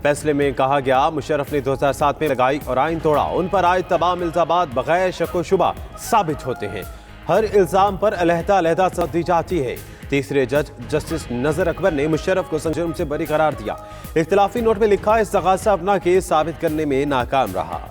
فیصلے میں کہا گیا مشرف نے 2007 میں لگائی اور آئین توڑا، ان پر عائد تمام الزامات بغیر شک و شبہ ثابت ہوتے ہیں، ہر الزام پر علیحدہ سند دی جاتی ہے۔ تیسرے جج جسٹس نذر اکبر نے مشرف کو جرم سے بری قرار دیا۔ اختلافی نوٹ میں لکھا استغاثہ اپنا کیس ثابت کرنے میں ناکام رہا۔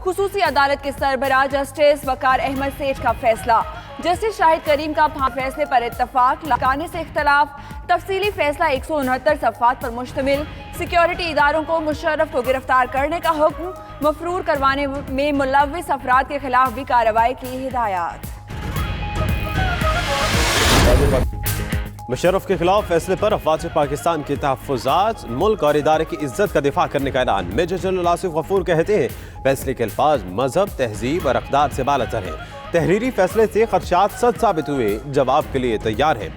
خصوصی عدالت کے سربراہ جسٹس وقار احمد سیٹھ کا فیصلہ۔ جسٹس شاہد کریم کا فیصلے پر اتفاق، لانے سے اختلاف، تفصیلی فیصلہ 169 صفحات پر مشتمل، سیکیورٹی اداروں کو مشرف کو گرفتار کرنے کا حکم، مفرور کروانے میں ملوث افراد کے خلاف بھی کارروائی کی ہدایات۔ مشرف کے خلاف فیصلے پر افواج پاکستان کے تحفظات، ملک اور ادارے کی عزت کا دفاع کرنے کا اعلان۔ میجر جنرل آصف غفور کہتے ہیں فیصلے کے الفاظ مذہب، تہذیب اور اقدار سے بالاتر ہیں۔ تحریری فیصلے سے خدشات سچ ثابت ہوئے، جواب کے لیے تیار ہیں۔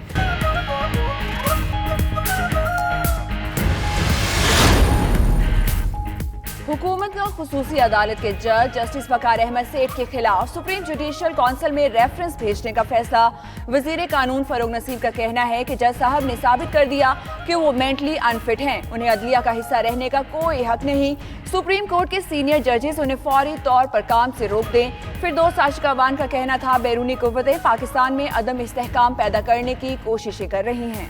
حکومت کا خصوصی عدالت کے جج جسٹس وقار احمد سیٹھ کے خلاف سپریم جوڈیشل کونسل میں ریفرنس بھیجنے کا فیصلہ۔ وزیر قانون فروغ نصیر کا کہنا ہے کہ جج صاحب نے ثابت کر دیا کہ وہ مینٹلی انفٹ ہیں، انہیں عدلیہ کا حصہ رہنے کا کوئی حق نہیں۔ سپریم کورٹ کے سینئر ججز انہیں فوری طور پر کام سے روک دیں۔ فردوس عاشقاوان کا کہنا تھا بیرونی قوتیں پاکستان میں عدم استحکام پیدا کرنے کی کوششیں کر رہی ہیں۔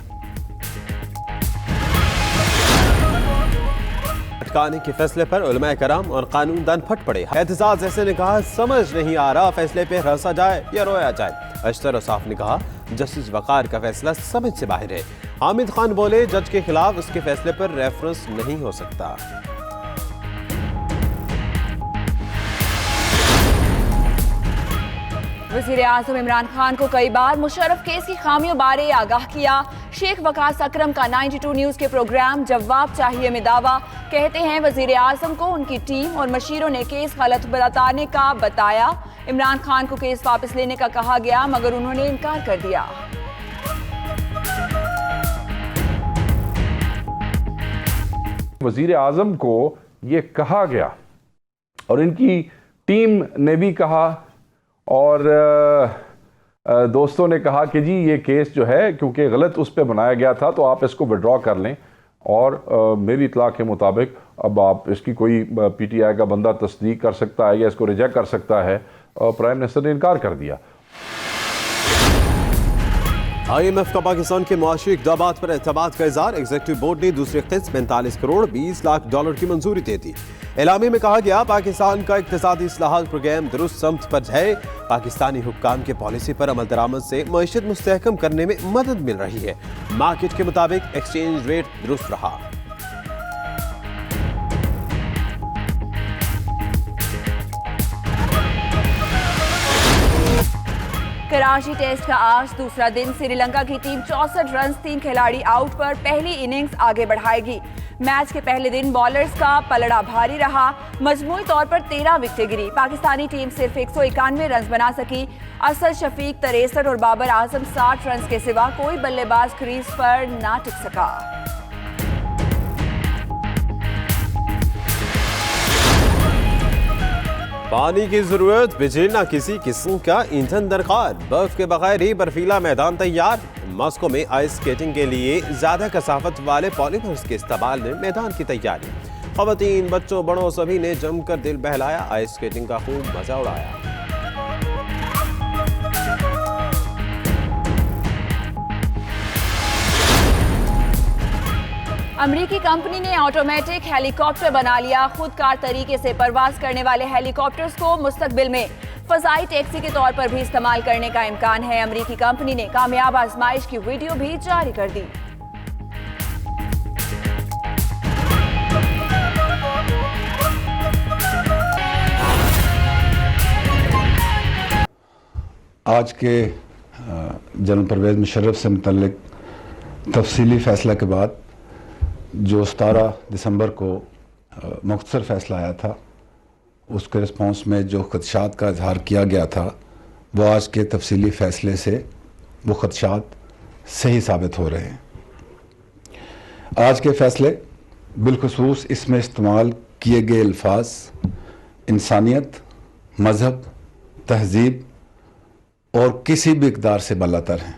اٹکانے کے فیصلے پر علماء کرام اور قانون دان پھٹ پڑے۔ اعتزاز ایسے نے کہا سمجھ نہیں آ رہا فیصلے پہ ہنسا جائے یا رویا جائے۔ اشتر اصاف نے کہا جسٹس وقار کا فیصلہ سمجھ سے باہر ہے۔ حامد خان بولے جج کے خلاف اس کے فیصلے پر ریفرنس نہیں ہو سکتا۔ وزیر اعظم عمران خان کو کئی بار مشرف کیس کی خامیوں بارے آگاہ کیا۔ شیخ وقاص اکرم کا 92 نیوز کے پروگرام جواب چاہیے میں دعویٰ، کہتے ہیں وزیر اعظم کو ان کی ٹیم اور مشیروں نے کیس غلط بتانے کا بتایا۔ عمران خان کو کیس واپس لینے کا کہا گیا مگر انہوں نے انکار کر دیا۔ وزیر اعظم کو یہ کہا گیا اور ان کی ٹیم نے بھی کہا اور دوستوں نے کہا کہ جی یہ کیس جو ہے کیونکہ غلط اس پہ بنایا گیا تھا تو آپ اس کو وڈرا کر لیں، اور میری اطلاع کے مطابق اب آپ اس کی کوئی پی ٹی آئی کا بندہ تصدیق کر سکتا ہے یا اس کو ریجیکٹ کر سکتا ہے، اور پرائم منسٹر نے انکار کر دیا۔ IMF کا پاکستان کے معاشی اقدامات پر اعتماد کا اظہار۔ ایگزیکٹو بورڈ نے دوسری قسط 45 کروڑ 20 لاکھ ڈالر کی منظوری دے دی۔ اعلامیے میں کہا گیا پاکستان کا اقتصادی اصلاحات پروگرام درست سمت پر ہے، پاکستانی حکام کے پالیسی پر عمل درآمد سے معیشت مستحکم کرنے میں مدد مل رہی ہے، مارکیٹ کے مطابق ایکسچینج ریٹ درست رہا۔ کراچی ٹیسٹ کا آج دوسرا دن، سری لنکا کی ٹیم 64 رنز 3 کھلاڑی آؤٹ پر پہلی اننگز آگے بڑھائے گی۔ میچ کے پہلے دن بالرز کا پلڑا بھاری رہا، مجموعی طور پر 13 وکٹیں گری، پاکستانی ٹیم صرف 191 رنز بنا سکی۔ اسد شفیق 63 اور بابر اعظم 60 رنز کے سوا کوئی بلے باز کریز پر نہ ٹک سکا۔ پانی کی ضرورت، بجلی نہ کسی قسم کا ایندھن درکار، برف کے بغیر ہی برفیلا میدان تیار۔ ماسکو میں آئس سکیٹنگ کے لیے زیادہ کثافت والے پالیمرز کے استعمال میں میدان کی تیاری۔ خواتین، بچوں، بڑوں سبھی نے جم کر دل بہلایا، آئس سکیٹنگ کا خوب مزہ اڑایا۔ امریکی کمپنی نے آٹومیٹک ہیلی کاپٹر بنا لیا۔ خود کار طریقے سے پرواز کرنے والے ہیلی کاپٹرز کو مستقبل میں فضائی ٹیکسی کے طور پر بھی استعمال کرنے کا امکان ہے۔ امریکی کمپنی نے کامیاب آزمائش کی ویڈیو بھی جاری کر دی۔ آج کے جنرل پرویز مشرف سے متعلق تفصیلی فیصلہ کے بعد جو 17 دسمبر کو مختصر فیصلہ آیا تھا، اس کے رسپانس میں جو خدشات کا اظہار کیا گیا تھا وہ آج کے تفصیلی فیصلے سے وہ خدشات صحیح ثابت ہو رہے ہیں۔ آج کے فیصلے بالخصوص اس میں استعمال کیے گئے الفاظ انسانیت، مذہب، تہذیب اور کسی بھی اقدار سے بالاتر ہیں۔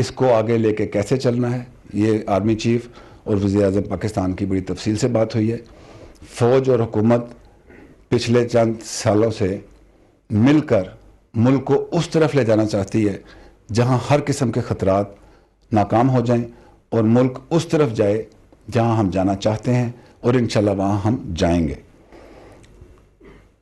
اس کو آگے لے کے کیسے چلنا ہے، یہ آرمی چیف اور وزیر اعظم پاکستان کی بڑی تفصیل سے بات ہوئی ہے۔ فوج اور حکومت پچھلے چند سالوں سے مل کر ملک کو اس طرف لے جانا چاہتی ہے جہاں ہر قسم کے خطرات ناکام ہو جائیں، اور ملک اس طرف جائے جہاں ہم جانا چاہتے ہیں، اور انشاءاللہ وہاں ہم جائیں گے۔